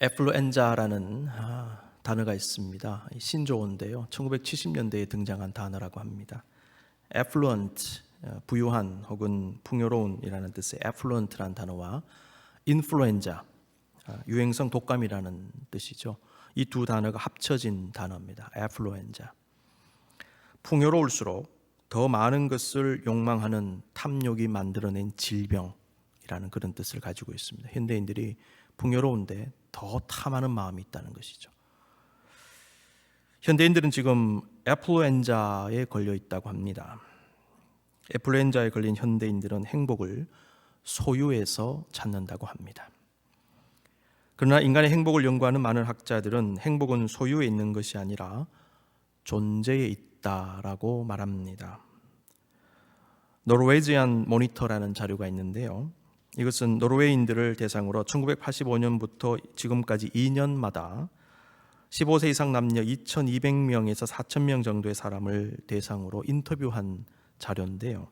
애플루엔자라는 단어가 있습니다. 신조어인데요. 1970년대에 등장한 단어라고 합니다. affluent, 부유한 혹은 풍요로운이라는 뜻의 affluent라는 단어와 인플루엔자, 유행성 독감이라는 뜻이죠. 이 두 단어가 합쳐진 단어입니다. 애플루엔자. 풍요로울수록 더 많은 것을 욕망하는 탐욕이 만들어낸 질병이라는 그런 뜻을 가지고 있습니다. 현대인들이 풍요로운데 더 탐하는 마음이 있다는 것이죠. 현대인들은 지금 애플루엔자에 걸려 있다고 합니다. 애플루엔자에 걸린 현대인들은 행복을 소유에서 찾는다고 합니다. 그러나 인간의 행복을 연구하는 많은 학자들은 행복은 소유에 있는 것이 아니라 존재에 있다라고 말합니다. 노르웨이지안 모니터라는 자료가 있는데요. 이것은 노르웨이인들을 대상으로 1985년부터 지금까지 2년마다 15세 이상 남녀 2,200명에서 4,000명 정도의 사람을 대상으로 인터뷰한 자료인데요.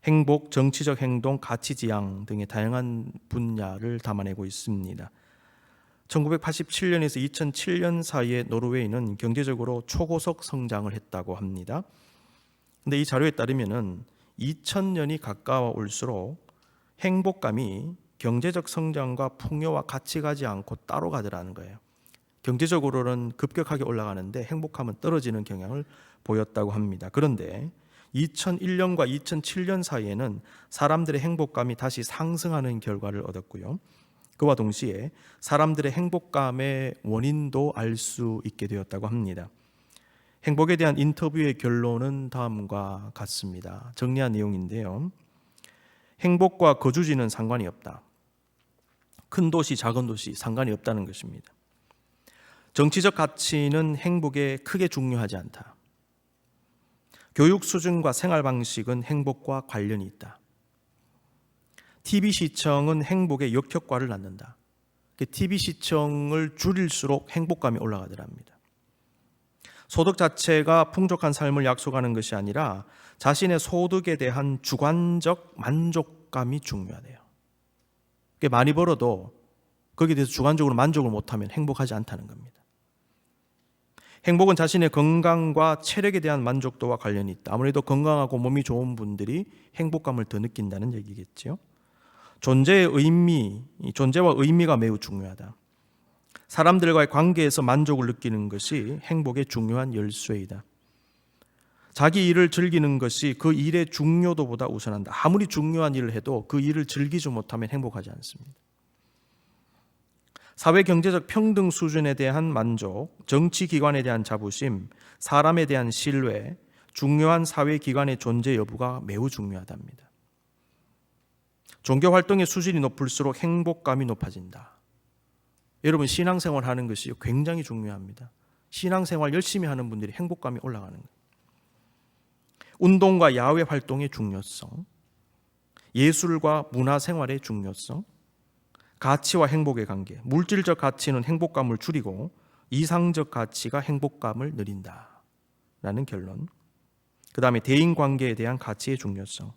행복, 정치적 행동, 가치 지향 등의 다양한 분야를 담아내고 있습니다. 1987년에서 2007년 사이에 노르웨이는 경제적으로 초고속 성장을 했다고 합니다. 근데 이 자료에 따르면은 2000년이 가까워올수록 행복감이 경제적 성장과 풍요와 같이 가지 않고 따로 가더라는 거예요. 경제적으로는 급격하게 올라가는데 행복감은 떨어지는 경향을 보였다고 합니다. 그런데 2001년과 2007년 사이에는 사람들의 행복감이 다시 상승하는 결과를 얻었고요. 그와 동시에 사람들의 행복감의 원인도 알 수 있게 되었다고 합니다. 행복에 대한 인터뷰의 결론은 다음과 같습니다. 정리한 내용인데요. 행복과 거주지는 상관이 없다. 큰 도시, 작은 도시 상관이 없다는 것입니다. 정치적 가치는 행복에 크게 중요하지 않다. 교육 수준과 생활 방식은 행복과 관련이 있다. TV 시청은 행복의 역효과를 낳는다. TV 시청을 줄일수록 행복감이 올라가더랍니다. 소득 자체가 풍족한 삶을 약속하는 것이 아니라 자신의 소득에 대한 주관적 만족감이 중요하대요. 많이 벌어도 거기에 대해서 주관적으로 만족을 못하면 행복하지 않다는 겁니다. 행복은 자신의 건강과 체력에 대한 만족도와 관련이 있다. 아무래도 건강하고 몸이 좋은 분들이 행복감을 더 느낀다는 얘기겠죠. 존재와 의미가 매우 중요하다. 사람들과의 관계에서 만족을 느끼는 것이 행복의 중요한 열쇠이다. 자기 일을 즐기는 것이 그 일의 중요도보다 우선한다. 아무리 중요한 일을 해도 그 일을 즐기지 못하면 행복하지 않습니다. 사회 경제적 평등 수준에 대한 만족, 정치 기관에 대한 자부심, 사람에 대한 신뢰, 중요한 사회 기관의 존재 여부가 매우 중요하답니다. 종교 활동의 수준이 높을수록 행복감이 높아진다. 여러분, 신앙생활 하는 것이 굉장히 중요합니다. 신앙생활 열심히 하는 분들이 행복감이 올라가는 거예요. 운동과 야외 활동의 중요성, 예술과 문화생활의 중요성, 가치와 행복의 관계, 물질적 가치는 행복감을 줄이고 이상적 가치가 행복감을 늘린다라는 결론. 그 다음에 대인관계에 대한 가치의 중요성,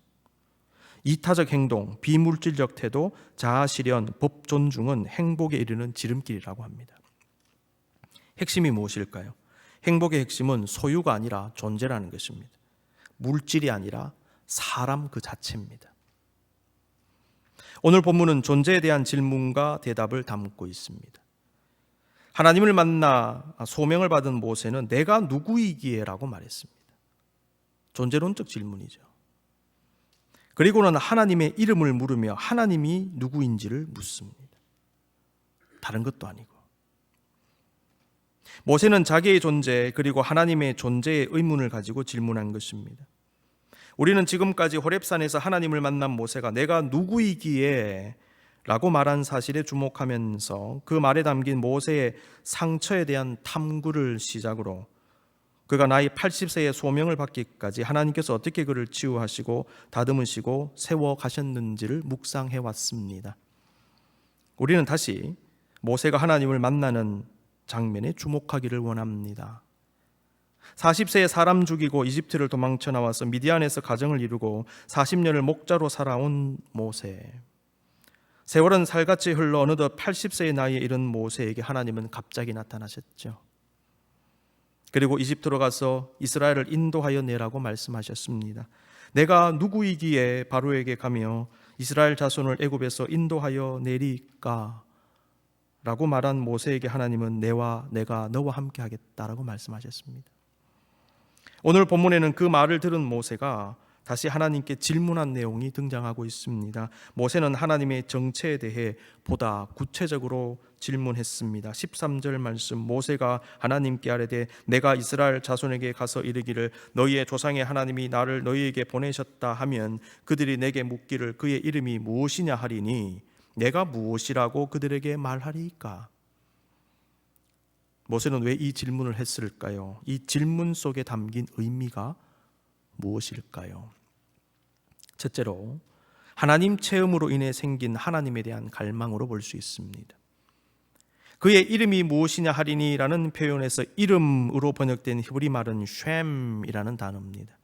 이타적 행동, 비물질적 태도, 자아실현, 법 존중은 행복에 이르는 지름길이라고 합니다. 핵심이 무엇일까요? 행복의 핵심은 소유가 아니라 존재라는 것입니다. 물질이 아니라 사람 그 자체입니다. 오늘 본문은 존재에 대한 질문과 대답을 담고 있습니다. 하나님을 만나 소명을 받은 모세는 내가 누구이기에 라고 말했습니다. 존재론적 질문이죠. 그리고는 하나님의 이름을 물으며 하나님이 누구인지를 묻습니다. 다른 것도 아니고. 모세는 자기의 존재 그리고 하나님의 존재의 의문을 가지고 질문한 것입니다. 우리는 지금까지 호렙산에서 하나님을 만난 모세가 내가 누구이기에 라고 말한 사실에 주목하면서 그 말에 담긴 모세의 상처에 대한 탐구를 시작으로 그가 나이 80세의 소명을 받기까지 하나님께서 어떻게 그를 치유하시고 다듬으시고 세워 가셨는지를 묵상해 왔습니다. 우리는 다시 모세가 하나님을 만나는 장면에 주목하기를 원합니다. 40세에 사람 죽이고 이집트를 도망쳐 나와서 미디안에서 가정을 이루고 40년을 목자로 살아온 모세. 세월은 살같이 흘러 어느덧 80세의 나이에 이른 모세에게 하나님은 갑자기 나타나셨죠. 그리고 이집트로 가서 이스라엘을 인도하여 내라고 말씀하셨습니다. 내가 누구이기에 바로에게 가며 이스라엘 자손을 애굽에서 인도하여 내리까? 라고 말한 모세에게 하나님은 내가 너와 함께 하겠다라고 말씀하셨습니다. 오늘 본문에는 그 말을 들은 모세가 다시 하나님께 질문한 내용이 등장하고 있습니다. 모세는 하나님의 정체에 대해 보다 구체적으로 질문했습니다. 13절 말씀, 모세가 하나님께 아뢰되 내가 이스라엘 자손에게 가서 이르기를 너희의 조상의 하나님이 나를 너희에게 보내셨다 하면 그들이 내게 묻기를 그의 이름이 무엇이냐 하리니 내가 무엇이라고 그들에게 말하리이까? 모세는 왜 이 질문을 했을까요? 이 질문 속에 담긴 의미가 무엇일까요? 첫째로 하나님 체험으로 인해 생긴 하나님에 대한 갈망으로 볼 수 있습니다. 그의 이름이 무엇이냐 하리니라는 표현에서 이름으로 번역된 히브리 말은 쉔이라는 단어입니다.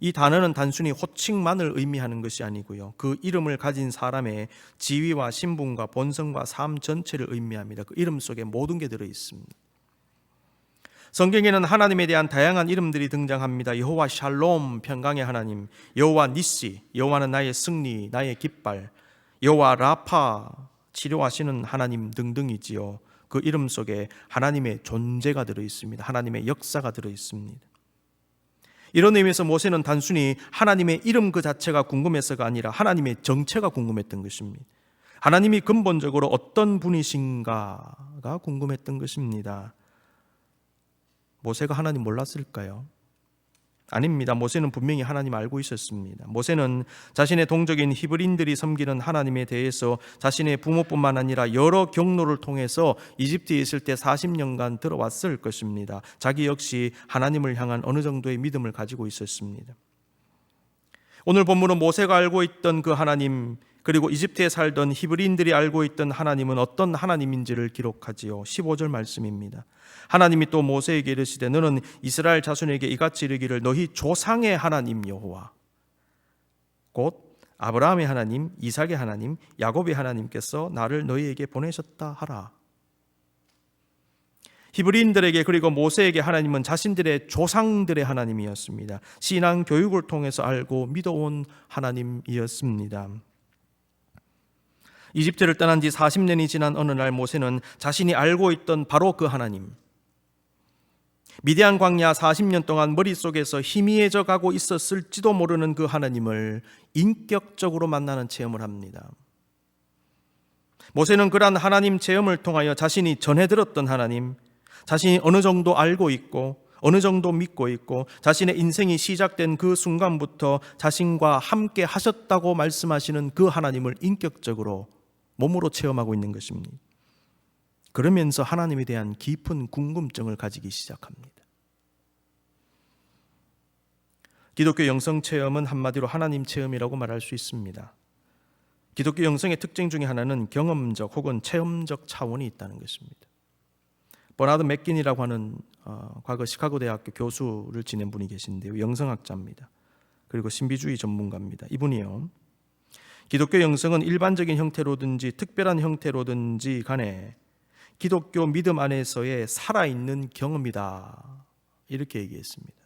이 단어는 단순히 호칭만을 의미하는 것이 아니고요, 그 이름을 가진 사람의 지위와 신분과 본성과 삶 전체를 의미합니다. 그 이름 속에 모든 게 들어 있습니다. 성경에는 하나님에 대한 다양한 이름들이 등장합니다. 여호와 샬롬, 평강의 하나님, 여호와 니시, 여호와는 나의 승리, 나의 깃발, 여호와 라파, 치료하시는 하나님 등등이지요. 그 이름 속에 하나님의 존재가 들어 있습니다. 하나님의 역사가 들어 있습니다. 이런 의미에서 모세는 단순히 하나님의 이름 그 자체가 궁금해서가 아니라 하나님의 정체가 궁금했던 것입니다. 하나님이 근본적으로 어떤 분이신가가 궁금했던 것입니다. 모세가 하나님 몰랐을까요? 아닙니다. 모세는 분명히 하나님 알고 있었습니다. 모세는 자신의 동족인 히브리인들이 섬기는 하나님에 대해서 자신의 부모뿐만 아니라 여러 경로를 통해서 이집트에 있을 때 40년간 들어왔을 것입니다. 자기 역시 하나님을 향한 어느 정도의 믿음을 가지고 있었습니다. 오늘 본문은 모세가 알고 있던 그 하나님, 그리고 이집트에 살던 히브리인들이 알고 있던 하나님은 어떤 하나님인지를 기록하지요. 15절 말씀입니다. 하나님이 또 모세에게 이르시되 너는 이스라엘 자손에게 이같이 이르기를 너희 조상의 하나님 여호와 곧 아브라함의 하나님, 이삭의 하나님, 야곱의 하나님께서 나를 너희에게 보내셨다 하라. 히브리인들에게 그리고 모세에게 하나님은 자신들의 조상들의 하나님이었습니다. 신앙 교육을 통해서 알고 믿어온 하나님이었습니다. 이집트를 떠난 지 40년이 지난 어느 날 모세는 자신이 알고 있던 바로 그 하나님, 미디안 광야 40년 동안 머릿속에서 희미해져 가고 있었을지도 모르는 그 하나님을 인격적으로 만나는 체험을 합니다. 모세는 그러한 하나님 체험을 통하여 자신이 전해 들었던 하나님, 자신이 어느 정도 알고 있고 어느 정도 믿고 있고 자신의 인생이 시작된 그 순간부터 자신과 함께 하셨다고 말씀하시는 그 하나님을 인격적으로 몸으로 체험하고 있는 것입니다. 그러면서 하나님에 대한 깊은 궁금증을 가지기 시작합니다. 기독교 영성 체험은 한마디로 하나님 체험이라고 말할 수 있습니다. 기독교 영성의 특징 중에 하나는 경험적 혹은 체험적 차원이 있다는 것입니다. 버나드 맥긴이라고 하는 과거 시카고 대학교 교수를 지낸 분이 계신데요, 영성학자입니다. 그리고 신비주의 전문가입니다. 이분이요, 기독교 영성은 일반적인 형태로든지 특별한 형태로든지 간에 기독교 믿음 안에서의 살아있는 경험이다, 이렇게 얘기했습니다.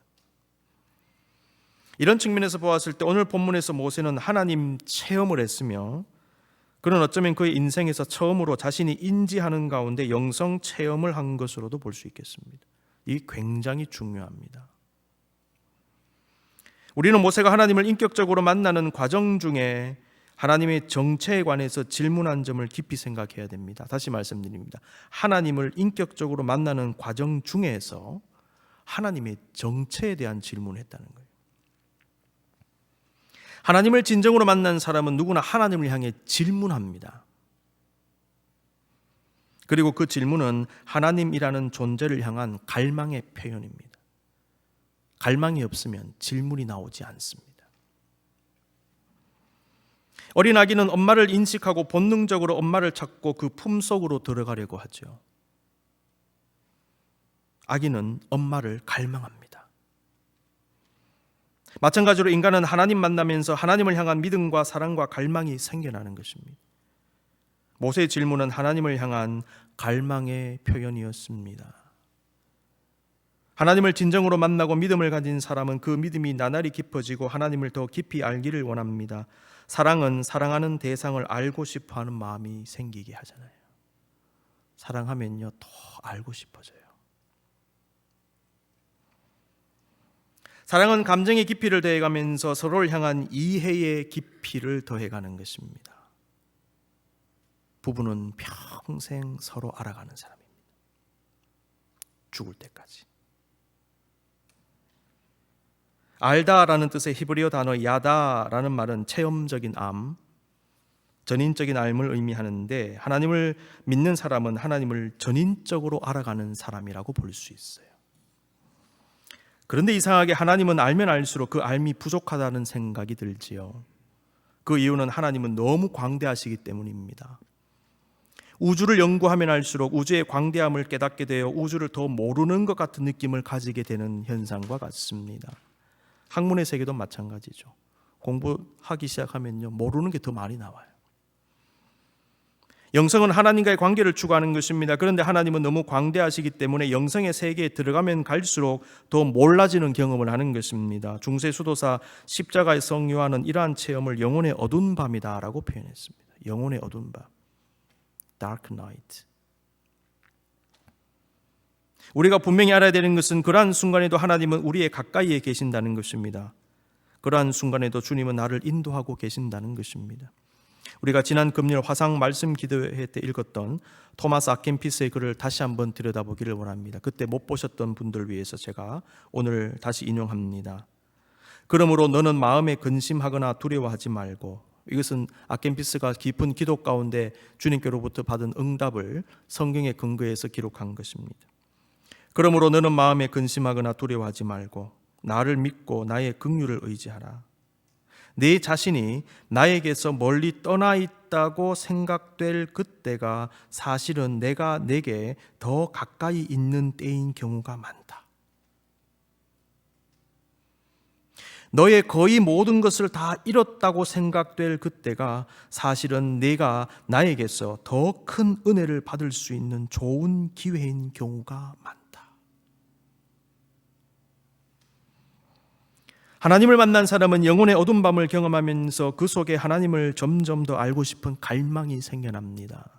이런 측면에서 보았을 때 오늘 본문에서 모세는 하나님 체험을 했으며 그는 어쩌면 그의 인생에서 처음으로 자신이 인지하는 가운데 영성 체험을 한 것으로도 볼 수 있겠습니다. 이게 굉장히 중요합니다. 우리는 모세가 하나님을 인격적으로 만나는 과정 중에 하나님의 정체에 관해서 질문한 점을 깊이 생각해야 됩니다. 다시 말씀드립니다. 하나님을 인격적으로 만나는 과정 중에서 하나님의 정체에 대한 질문을 했다는 거예요. 하나님을 진정으로 만난 사람은 누구나 하나님을 향해 질문합니다. 그리고 그 질문은 하나님이라는 존재를 향한 갈망의 표현입니다. 갈망이 없으면 질문이 나오지 않습니다. 어린 아기는 엄마를 인식하고 본능적으로 엄마를 찾고 그 품속으로 들어가려고 하죠. 아기는 엄마를 갈망합니다. 마찬가지로 인간은 하나님 만나면서 하나님을 향한 믿음과 사랑과 갈망이 생겨나는 것입니다. 모세의 질문은 하나님을 향한 갈망의 표현이었습니다. 하나님을 진정으로 만나고 믿음을 가진 사람은 그 믿음이 나날이 깊어지고 하나님을 더 깊이 알기를 원합니다. 사랑은 사랑하는 대상을 알고 싶어하는 마음이 생기게 하잖아요. 사랑하면요 더 알고 싶어져요. 사랑은 감정의 깊이를 더해가면서 서로를 향한 이해의 깊이를 더해가는 것입니다. 부부는 평생 서로 알아가는 사람입니다. 죽을 때까지. 알다라는 뜻의 히브리어 단어 야다라는 말은 체험적인 암, 전인적인 알을 의미하는데 하나님을 믿는 사람은 하나님을 전인적으로 알아가는 사람이라고 볼 수 있어요. 그런데 이상하게 하나님은 알면 알수록 그 알미 부족하다는 생각이 들지요. 그 이유는 하나님은 너무 광대하시기 때문입니다. 우주를 연구하면 할수록 우주의 광대함을 깨닫게 되어 우주를 더 모르는 것 같은 느낌을 가지게 되는 현상과 같습니다. 학문의 세계도 마찬가지죠. 공부하기 시작하면요 모르는 게 더 많이 나와요. 영성은 하나님과의 관계를 추구하는 것입니다. 그런데 하나님은 너무 광대하시기 때문에 영성의 세계에 들어가면 갈수록 더 몰라지는 경험을 하는 것입니다. 중세 수도사 십자가의 성 요한은 이러한 체험을 영혼의 어두운 밤이다라고 표현했습니다. 영혼의 어두운 밤, Dark Night. 우리가 분명히 알아야 되는 것은 그러한 순간에도 하나님은 우리의 가까이에 계신다는 것입니다. 그러한 순간에도 주님은 나를 인도하고 계신다는 것입니다. 우리가 지난 금요일 화상 말씀 기도회 때 읽었던 토마스 아켄피스의 글을 다시 한번 들여다보기를 원합니다. 그때 못 보셨던 분들 위해서 제가 오늘 다시 인용합니다. 그러므로 너는 마음에 근심하거나 두려워하지 말고, 이것은 아켄피스가 깊은 기도 가운데 주님께로부터 받은 응답을 성경에 근거해서 기록한 것입니다. 그러므로 너는 마음에 근심하거나 두려워하지 말고 나를 믿고 나의 긍휼을 의지하라. 네 자신이 나에게서 멀리 떠나 있다고 생각될 그때가 사실은 내가 내게 더 가까이 있는 때인 경우가 많다. 너의 거의 모든 것을 다 잃었다고 생각될 그때가 사실은 내가 나에게서 더 큰 은혜를 받을 수 있는 좋은 기회인 경우가 많다. 하나님을 만난 사람은 영혼의 어두운 밤을 경험하면서 그 속에 하나님을 점점 더 알고 싶은 갈망이 생겨납니다.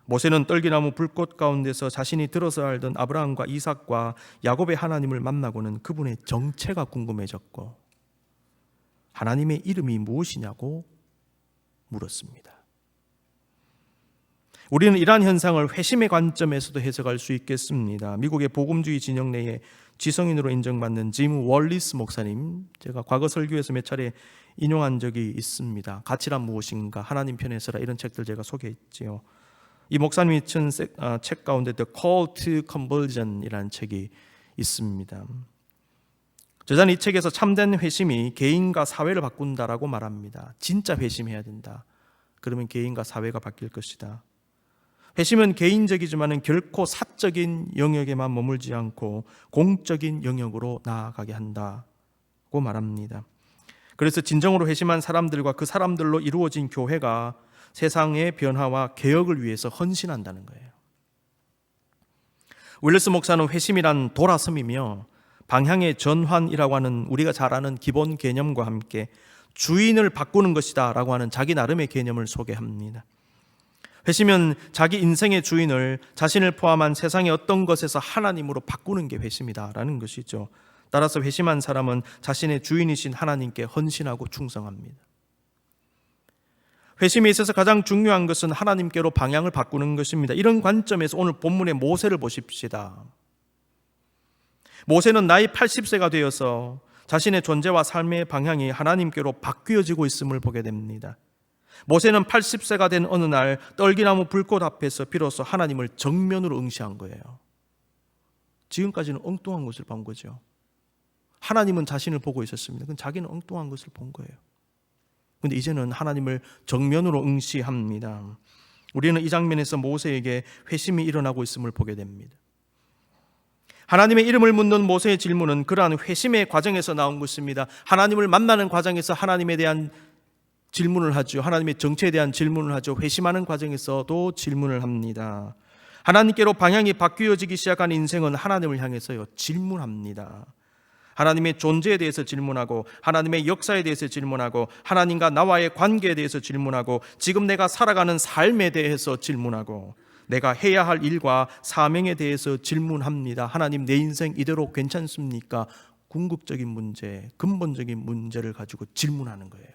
모세는 떨기나무 불꽃 가운데서 자신이 들어서 알던 아브라함과 이삭과 야곱의 하나님을 만나고는 그분의 정체가 궁금해졌고 하나님의 이름이 무엇이냐고 물었습니다. 우리는 이러한 현상을 회심의 관점에서도 해석할 수 있겠습니다. 미국의 복음주의 진영 내에 지성인으로 인정받는 짐 월리스 목사님, 제가 과거 설교에서 몇 차례 인용한 적이 있습니다. 가치란 무엇인가, 하나님 편에서라, 이런 책들 제가 소개했지요. 이 목사님이 쓴 책 가운데 The Call to Conversion이라는 책이 있습니다. 저자는 이 책에서 참된 회심이 개인과 사회를 바꾼다라고 말합니다. 진짜 회심해야 된다. 그러면 개인과 사회가 바뀔 것이다. 회심은 개인적이지만 결코 사적인 영역에만 머물지 않고 공적인 영역으로 나아가게 한다고 말합니다. 그래서 진정으로 회심한 사람들과 그 사람들로 이루어진 교회가 세상의 변화와 개혁을 위해서 헌신한다는 거예요. 윌리스 목사는 회심이란 돌아섬이며 방향의 전환이라고 하는 우리가 잘 아는 기본 개념과 함께 주인을 바꾸는 것이다 라고 하는 자기 나름의 개념을 소개합니다. 회심은 자기 인생의 주인을 자신을 포함한 세상의 어떤 것에서 하나님으로 바꾸는 게 회심이다라는 것이죠. 따라서 회심한 사람은 자신의 주인이신 하나님께 헌신하고 충성합니다. 회심에 있어서 가장 중요한 것은 하나님께로 방향을 바꾸는 것입니다. 이런 관점에서 오늘 본문의 모세를 보십시다. 모세는 나이 80세가 되어서 자신의 존재와 삶의 방향이 하나님께로 바뀌어지고 있음을 보게 됩니다. 모세는 80세가 된 어느 날 떨기나무 불꽃 앞에서 비로소 하나님을 정면으로 응시한 거예요. 지금까지는 엉뚱한 것을 본 거죠. 하나님은 자신을 보고 있었습니다. 그건 자기는 엉뚱한 것을 본 거예요. 그런데 이제는 하나님을 정면으로 응시합니다. 우리는 이 장면에서 모세에게 회심이 일어나고 있음을 보게 됩니다. 하나님의 이름을 묻는 모세의 질문은 그러한 회심의 과정에서 나온 것입니다. 하나님을 만나는 과정에서 하나님에 대한 질문을 하죠. 하나님의 정체에 대한 질문을 하죠. 회심하는 과정에서도 질문을 합니다. 하나님께로 방향이 바뀌어지기 시작한 인생은 하나님을 향해서요, 질문합니다. 하나님의 존재에 대해서 질문하고, 하나님의 역사에 대해서 질문하고, 하나님과 나와의 관계에 대해서 질문하고, 지금 내가 살아가는 삶에 대해서 질문하고, 내가 해야 할 일과 사명에 대해서 질문합니다. 하나님, 내 인생 이대로 괜찮습니까? 궁극적인 문제, 근본적인 문제를 가지고 질문하는 거예요.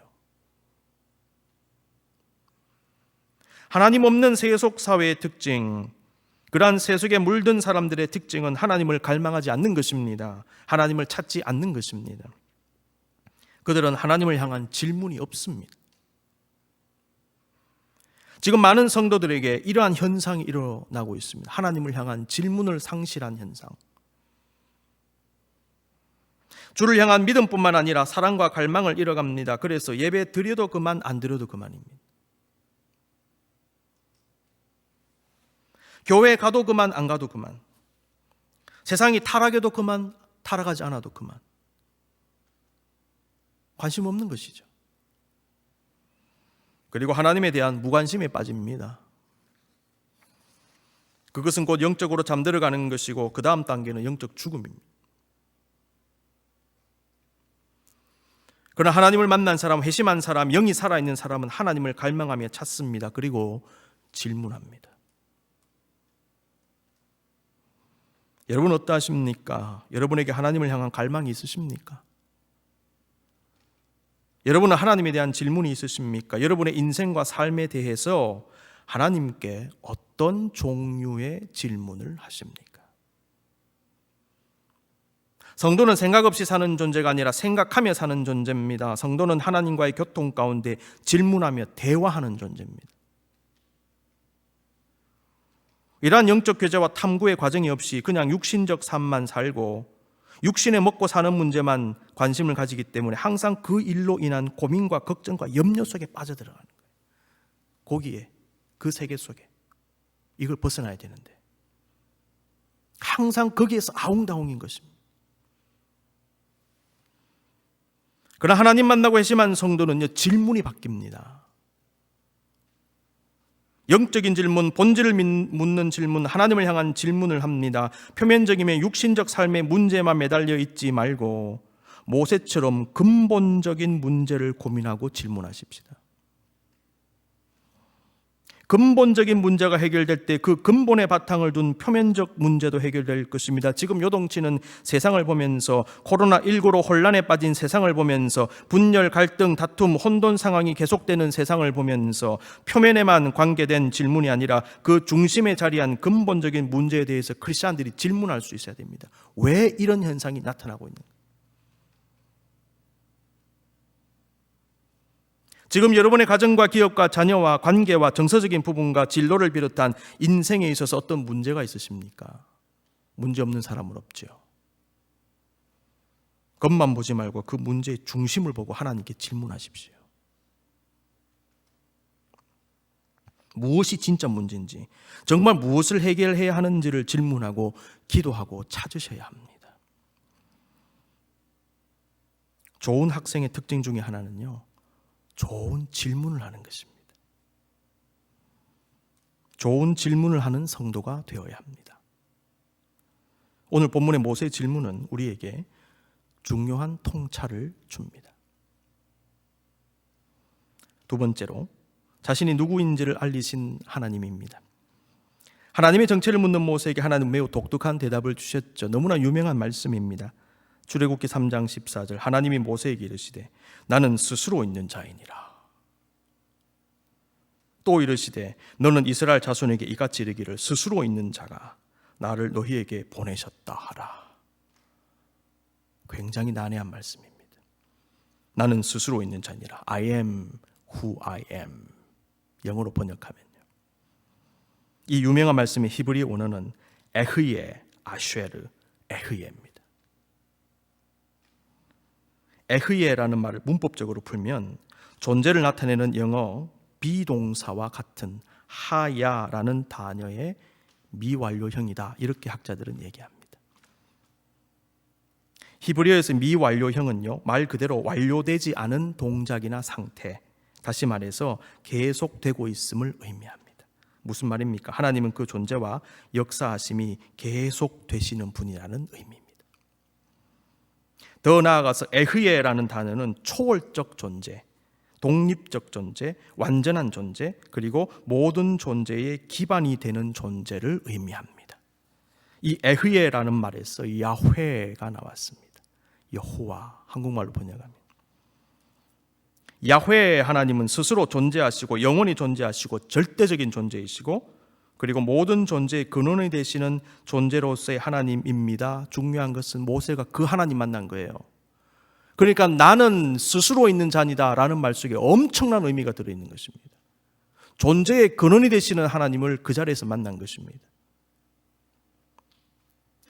하나님 없는 세속 사회의 특징, 그러한 세속에 물든 사람들의 특징은 하나님을 갈망하지 않는 것입니다. 하나님을 찾지 않는 것입니다. 그들은 하나님을 향한 질문이 없습니다. 지금 많은 성도들에게 이러한 현상이 일어나고 있습니다. 하나님을 향한 질문을 상실한 현상. 주를 향한 믿음뿐만 아니라 사랑과 갈망을 잃어갑니다. 그래서 예배 드려도 그만, 안 드려도 그만입니다. 교회 가도 그만, 안 가도 그만. 세상이 타락해도 그만, 타락하지 않아도 그만. 관심 없는 것이죠. 그리고 하나님에 대한 무관심에 빠집니다. 그것은 곧 영적으로 잠들어가는 것이고, 그 다음 단계는 영적 죽음입니다. 그러나 하나님을 만난 사람, 회심한 사람, 영이 살아있는 사람은 하나님을 갈망하며 찾습니다. 그리고 질문합니다. 여러분 어떠하십니까? 여러분에게 하나님을 향한 갈망이 있으십니까? 여러분은 하나님에 대한 질문이 있으십니까? 여러분의 인생과 삶에 대해서 하나님께 어떤 종류의 질문을 하십니까? 성도는 생각 없이 사는 존재가 아니라 생각하며 사는 존재입니다. 성도는 하나님과의 교통 가운데 질문하며 대화하는 존재입니다. 이러한 영적 교제와 탐구의 과정이 없이 그냥 육신적 삶만 살고 육신에 먹고 사는 문제만 관심을 가지기 때문에 항상 그 일로 인한 고민과 걱정과 염려 속에 빠져들어가는 거예요. 거기에, 그 세계 속에 이걸 벗어나야 되는데 항상 거기에서 아웅다웅인 것입니다. 그러나 하나님 만나고 회심한 성도는요, 질문이 바뀝니다. 영적인 질문, 본질을 묻는 질문, 하나님을 향한 질문을 합니다. 표면적이며 육신적 삶의 문제만 매달려 있지 말고 모세처럼 근본적인 문제를 고민하고 질문하십시다. 근본적인 문제가 해결될 때 그 근본의 바탕을 둔 표면적 문제도 해결될 것입니다. 지금 요동치는 세상을 보면서, 코로나19로 혼란에 빠진 세상을 보면서, 분열, 갈등, 다툼, 혼돈 상황이 계속되는 세상을 보면서 표면에만 관계된 질문이 아니라 그 중심에 자리한 근본적인 문제에 대해서 크리스찬들이 질문할 수 있어야 됩니다. 왜 이런 현상이 나타나고 있는가? 지금 여러분의 가정과 기업과 자녀와 관계와 정서적인 부분과 진로를 비롯한 인생에 있어서 어떤 문제가 있으십니까? 문제 없는 사람은 없죠. 겉만 보지 말고 그 문제의 중심을 보고 하나님께 질문하십시오. 무엇이 진짜 문제인지, 정말 무엇을 해결해야 하는지를 질문하고 기도하고 찾으셔야 합니다. 좋은 학생의 특징 중에 하나는요, 좋은 질문을 하는 것입니다. 좋은 질문을 하는 성도가 되어야 합니다. 오늘 본문의 모세의 질문은 우리에게 중요한 통찰을 줍니다. 두 번째로, 자신이 누구인지를 알리신 하나님입니다. 하나님의 정체를 묻는 모세에게 하나님은 매우 독특한 대답을 주셨죠. 너무나 유명한 말씀입니다. 출애굽기 3장 14절, 하나님이 모세에게 이르시되 나는 스스로 있는 자이니라. 또 이르시되 너는 이스라엘 자손에게 이같이 이르기를 스스로 있는 자가 나를 너희에게 보내셨다 하라. 굉장히 난해한 말씀입니다. 나는 스스로 있는 자니라. I am who I am. 영어로 번역하면요, 이 유명한 말씀의 히브리 원어는 에흐예 아쉐르 에흐예입니다. 에흐예라는 말을 문법적으로 풀면 존재를 나타내는 영어 비동사와 같은 하야라는 단어의 미완료형이다, 이렇게 학자들은 얘기합니다. 히브리어에서 미완료형은요, 말 그대로 완료되지 않은 동작이나 상태, 다시 말해서 계속되고 있음을 의미합니다. 무슨 말입니까? 하나님은 그 존재와 역사하심이 계속되시는 분이라는 의미입니다. 더 나아가서 에흐예라는 단어는 초월적 존재, 독립적 존재, 완전한 존재, 그리고 모든 존재의 기반이 되는 존재를 의미합니다. 이 에흐예라는 말에서 야훼가 나왔습니다. 여호와, 한국말로 번역하면 야훼 하나님은 스스로 존재하시고 영원히 존재하시고 절대적인 존재이시고 그리고 모든 존재의 근원이 되시는 존재로서의 하나님입니다. 중요한 것은 모세가 그 하나님 만난 거예요. 그러니까 나는 스스로 있는 자니다 라는 말 속에 엄청난 의미가 들어있는 것입니다. 존재의 근원이 되시는 하나님을 그 자리에서 만난 것입니다.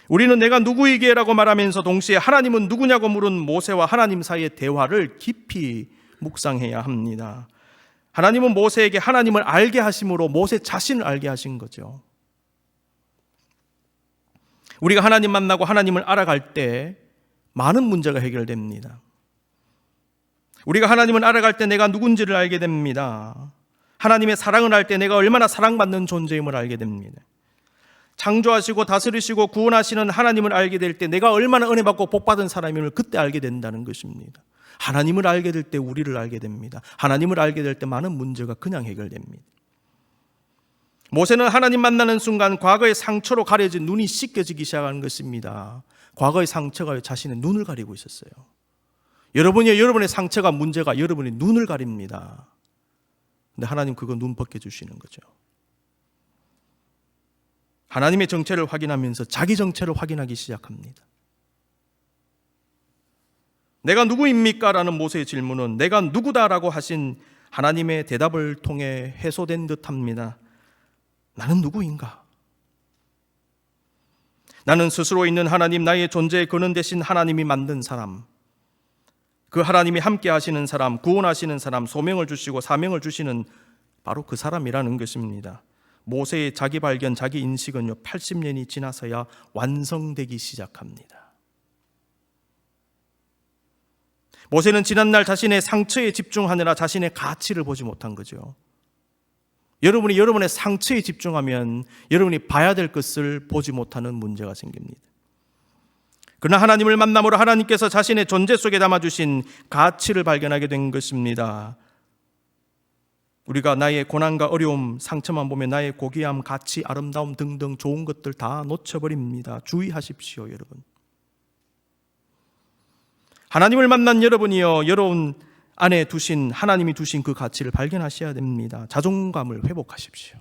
우리는 내가 누구이게 라고 말하면서 동시에 하나님은 누구냐고 물은 모세와 하나님 사이의 대화를 깊이 묵상해야 합니다. 하나님은 모세에게 하나님을 알게 하심으로 모세 자신을 알게 하신 거죠. 우리가 하나님 만나고 하나님을 알아갈 때 많은 문제가 해결됩니다. 우리가 하나님을 알아갈 때 내가 누군지를 알게 됩니다. 하나님의 사랑을 알 때 내가 얼마나 사랑받는 존재임을 알게 됩니다. 창조하시고 다스리시고 구원하시는 하나님을 알게 될 때 내가 얼마나 은혜받고 복받은 사람임을 그때 알게 된다는 것입니다. 하나님을 알게 될 때 우리를 알게 됩니다. 하나님을 알게 될 때 많은 문제가 그냥 해결됩니다. 모세는 하나님 만나는 순간 과거의 상처로 가려진 눈이 씻겨지기 시작하는 것입니다. 과거의 상처가 자신의 눈을 가리고 있었어요. 여러분의 상처가 문제가 여러분의 눈을 가립니다. 근데 하나님 그거 눈 벗겨주시는 거죠. 하나님의 정체를 확인하면서 자기 정체를 확인하기 시작합니다. 내가 누구입니까? 라는 모세의 질문은 내가 누구다라고 하신 하나님의 대답을 통해 해소된 듯합니다. 나는 누구인가? 나는 스스로 있는 하나님, 나의 존재의 근원 되신 하나님이 만든 사람, 그 하나님이 함께 하시는 사람, 구원하시는 사람, 소명을 주시고 사명을 주시는 바로 그 사람이라는 것입니다. 모세의 자기 발견, 자기 인식은요 80년이 지나서야 완성되기 시작합니다. 모세는 지난날 자신의 상처에 집중하느라 자신의 가치를 보지 못한 거죠. 여러분이 여러분의 상처에 집중하면 여러분이 봐야 될 것을 보지 못하는 문제가 생깁니다. 그러나 하나님을 만남으로 하나님께서 자신의 존재 속에 담아주신 가치를 발견하게 된 것입니다. 우리가 나의 고난과 어려움, 상처만 보면 나의 고귀함, 가치, 아름다움 등등 좋은 것들 다 놓쳐버립니다. 주의하십시오, 여러분. 하나님을 만난 여러분이요, 여러분 안에 두신 하나님이 두신 그 가치를 발견하셔야 됩니다. 자존감을 회복하십시오.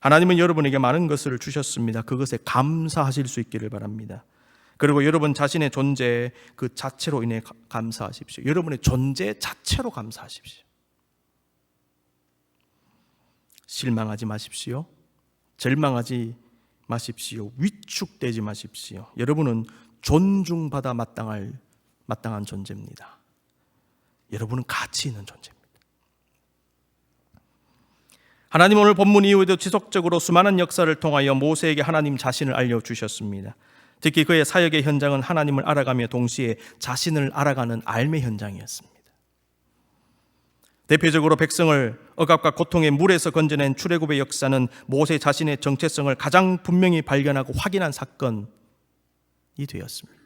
하나님은 여러분에게 많은 것을 주셨습니다. 그것에 감사하실 수 있기를 바랍니다. 그리고 여러분 자신의 존재 그 자체로 인해 감사하십시오. 여러분의 존재 자체로 감사하십시오. 실망하지 마십시오. 절망하지 마십시오. 위축되지 마십시오. 여러분은 존중받아 마땅한 존재입니다. 여러분은 가치 있는 존재입니다. 하나님 오늘 본문 이후에도 지속적으로 수많은 역사를 통하여 모세에게 하나님 자신을 알려주셨습니다. 특히 그의 사역의 현장은 하나님을 알아가며 동시에 자신을 알아가는 알매 현장이었습니다. 대표적으로 백성을 억압과 고통의 물에서 건져낸 출애굽의 역사는 모세 자신의 정체성을 가장 분명히 발견하고 확인한 사건이 되었습니다.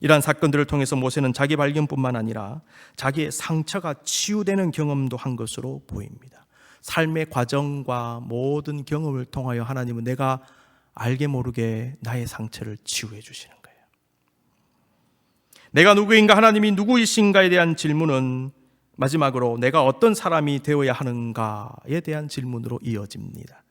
이러한 사건들을 통해서 모세는 자기 발견뿐만 아니라 자기의 상처가 치유되는 경험도 한 것으로 보입니다. 삶의 과정과 모든 경험을 통하여 하나님은 내가 알게 모르게 나의 상처를 치유해 주시는 거예요. 내가 누구인가, 하나님이 누구이신가에 대한 질문은 마지막으로 내가 어떤 사람이 되어야 하는가에 대한 질문으로 이어집니다.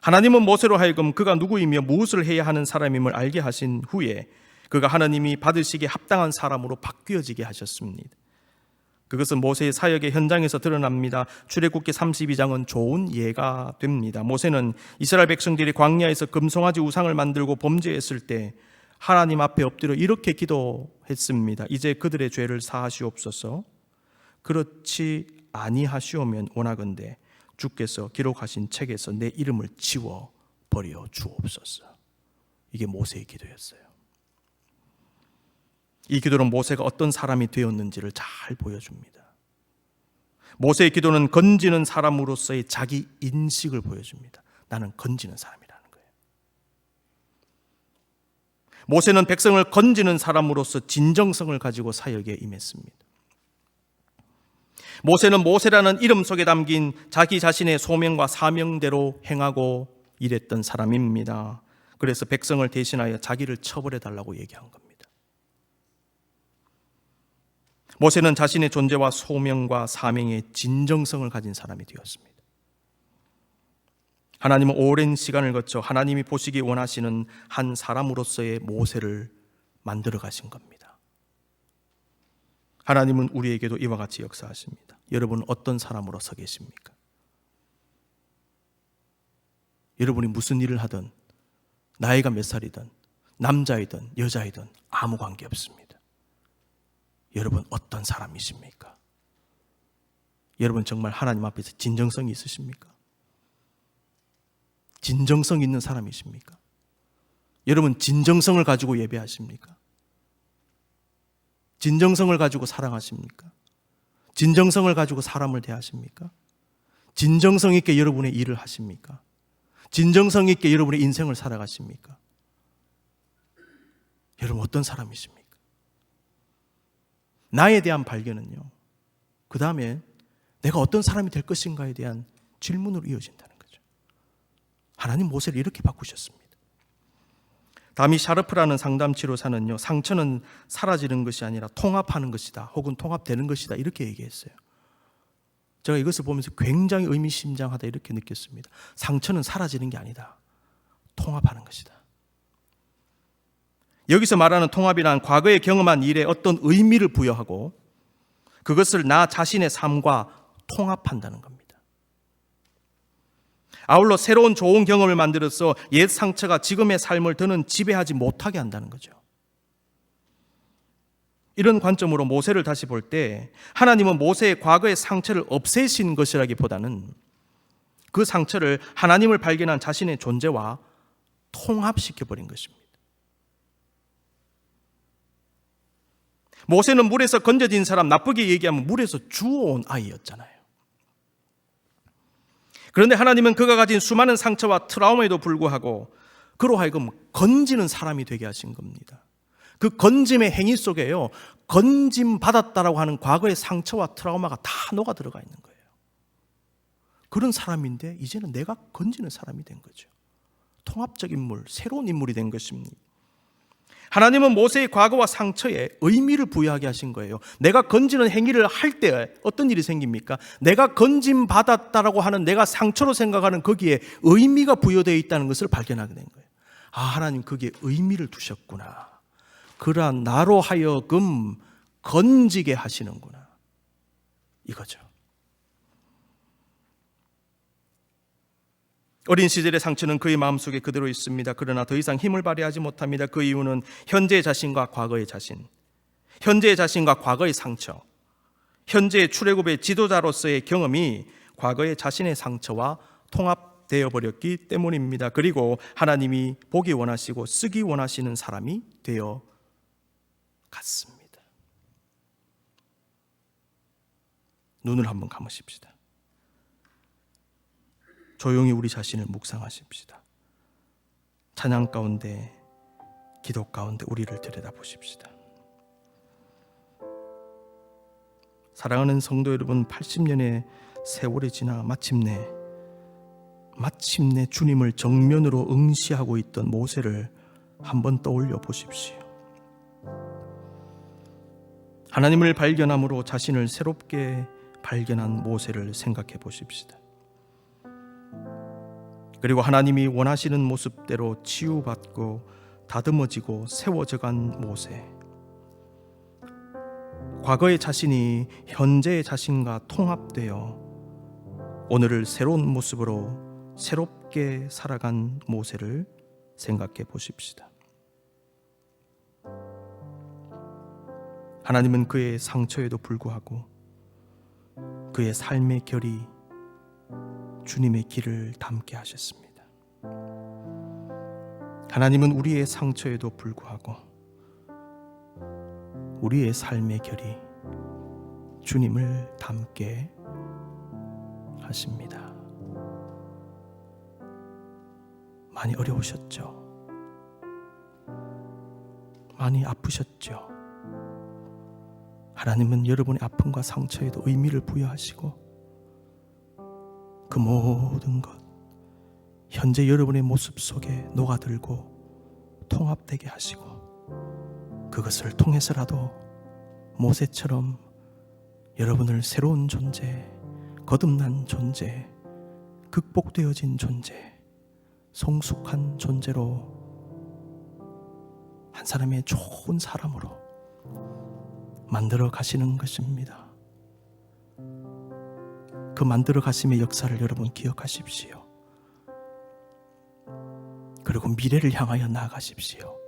하나님은 모세로 하여금 그가 누구이며 무엇을 해야 하는 사람임을 알게 하신 후에 그가 하나님이 받으시기에 합당한 사람으로 바뀌어지게 하셨습니다. 그것은 모세의 사역의 현장에서 드러납니다. 출애굽기 32장은 좋은 예가 됩니다. 모세는 이스라엘 백성들이 광야에서 금송아지 우상을 만들고 범죄했을 때 하나님 앞에 엎드려 이렇게 기도했습니다. 이제 그들의 죄를 사하시옵소서. 그렇지 아니하시오면 원하건대 주께서 기록하신 책에서 내 이름을 지워 버려 주옵소서. 이게 모세의 기도였어요. 이 기도는 모세가 어떤 사람이 되었는지를 잘 보여줍니다. 모세의 기도는 건지는 사람으로서의 자기 인식을 보여줍니다. 나는 건지는 사람이라는 거예요. 모세는 백성을 건지는 사람으로서 진정성을 가지고 사역에 임했습니다. 모세는 모세라는 이름 속에 담긴 자기 자신의 소명과 사명대로 행하고 일했던 사람입니다. 그래서 백성을 대신하여 자기를 처벌해 달라고 얘기한 겁니다. 모세는 자신의 존재와 소명과 사명의 진정성을 가진 사람이 되었습니다. 하나님은 오랜 시간을 거쳐 하나님이 보시기 원하시는 한 사람으로서의 모세를 만들어 가신 겁니다. 하나님은 우리에게도 이와 같이 역사하십니다. 여러분 어떤 사람으로 서 계십니까? 여러분이 무슨 일을 하든 나이가 몇 살이든 남자이든 여자이든 아무 관계 없습니다. 여러분 어떤 사람이십니까? 여러분 정말 하나님 앞에서 진정성이 있으십니까? 진정성 있는 사람이십니까? 여러분 진정성을 가지고 예배하십니까? 진정성을 가지고 사랑하십니까? 진정성을 가지고 사람을 대하십니까? 진정성 있게 여러분의 일을 하십니까? 진정성 있게 여러분의 인생을 살아가십니까? 여러분 어떤 사람이십니까? 나에 대한 발견은요, 그 다음에 내가 어떤 사람이 될 것인가에 대한 질문으로 이어진다는 거죠. 하나님 모세를 이렇게 바꾸셨습니다. 다미 샤르프라는 상담치료사는요, 상처는 사라지는 것이 아니라 통합하는 것이다, 혹은 통합되는 것이다, 이렇게 얘기했어요. 제가 이것을 보면서 굉장히 의미심장하다 이렇게 느꼈습니다. 상처는 사라지는 게 아니다, 통합하는 것이다. 여기서 말하는 통합이란 과거에 경험한 일에 어떤 의미를 부여하고 그것을 나 자신의 삶과 통합한다는 겁니다. 아울러 새로운 좋은 경험을 만들어서 옛 상처가 지금의 삶을 더는 지배하지 못하게 한다는 거죠. 이런 관점으로 모세를 다시 볼 때 하나님은 모세의 과거의 상처를 없애신 것이라기보다는 그 상처를 하나님을 발견한 자신의 존재와 통합시켜버린 것입니다. 모세는 물에서 건져진 사람, 나쁘게 얘기하면 물에서 주워온 아이였잖아요. 그런데 하나님은 그가 가진 수많은 상처와 트라우마에도 불구하고 그로 하여금 건지는 사람이 되게 하신 겁니다. 그 건짐의 행위 속에요, 건짐 받았다라고 하는 과거의 상처와 트라우마가 다 녹아 들어가 있는 거예요. 그런 사람인데 이제는 내가 건지는 사람이 된 거죠. 통합적 인물, 새로운 인물이 된 것입니다. 하나님은 모세의 과거와 상처에 의미를 부여하게 하신 거예요. 내가 건지는 행위를 할 때 어떤 일이 생깁니까? 내가 건짐 받았다라고 하는 내가 상처로 생각하는 거기에 의미가 부여되어 있다는 것을 발견하게 된 거예요. 아, 하나님 거기에 의미를 두셨구나. 그러한 나로 하여금 건지게 하시는구나, 이거죠. 어린 시절의 상처는 그의 마음속에 그대로 있습니다. 그러나 더 이상 힘을 발휘하지 못합니다. 그 이유는 현재의 자신과 과거의 자신, 현재의 자신과 과거의 상처, 현재의 출애굽의 지도자로서의 경험이 과거의 자신의 상처와 통합되어 버렸기 때문입니다. 그리고 하나님이 보기 원하시고 쓰기 원하시는 사람이 되어 갔습니다. 눈을 한번 감으십시다. 조용히 우리 자신을 묵상하십시다. 찬양 가운데, 기도 가운데 우리를 들여다보십시다. 사랑하는 성도 여러분, 80년의 세월이 지나 마침내 주님을 정면으로 응시하고 있던 모세를 한번 떠올려 보십시오. 하나님을 발견함으로 자신을 새롭게 발견한 모세를 생각해 보십시다. 그리고 하나님이 원하시는 모습대로 치유받고 다듬어지고 세워져간 모세, 과거의 자신이 현재의 자신과 통합되어 오늘을 새로운 모습으로 새롭게 살아간 모세를 생각해 보십시다. 하나님은 그의 상처에도 불구하고 그의 삶의 결이 주님의 길을 닮게 하셨습니다. 하나님은 우리의 상처에도 불구하고 우리의 삶의 결이 주님을 닮게 하십니다. 많이 어려우셨죠? 많이 아프셨죠? 하나님은 여러분의 아픔과 상처에도 의미를 부여하시고 그 모든 것, 현재 여러분의 모습 속에 녹아들고 통합되게 하시고 그것을 통해서라도 모세처럼 여러분을 새로운 존재, 거듭난 존재, 극복되어진 존재, 성숙한 존재로 한 사람의 좋은 사람으로 만들어 가시는 것입니다. 그 만들어 가심의 역사를 여러분 기억하십시오. 그리고 미래를 향하여 나아가십시오.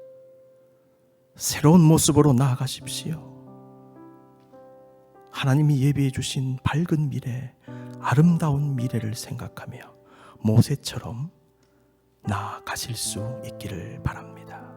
새로운 모습으로 나아가십시오. 하나님이 예비해 주신 밝은 미래, 아름다운 미래를 생각하며 모세처럼 나아가실 수 있기를 바랍니다.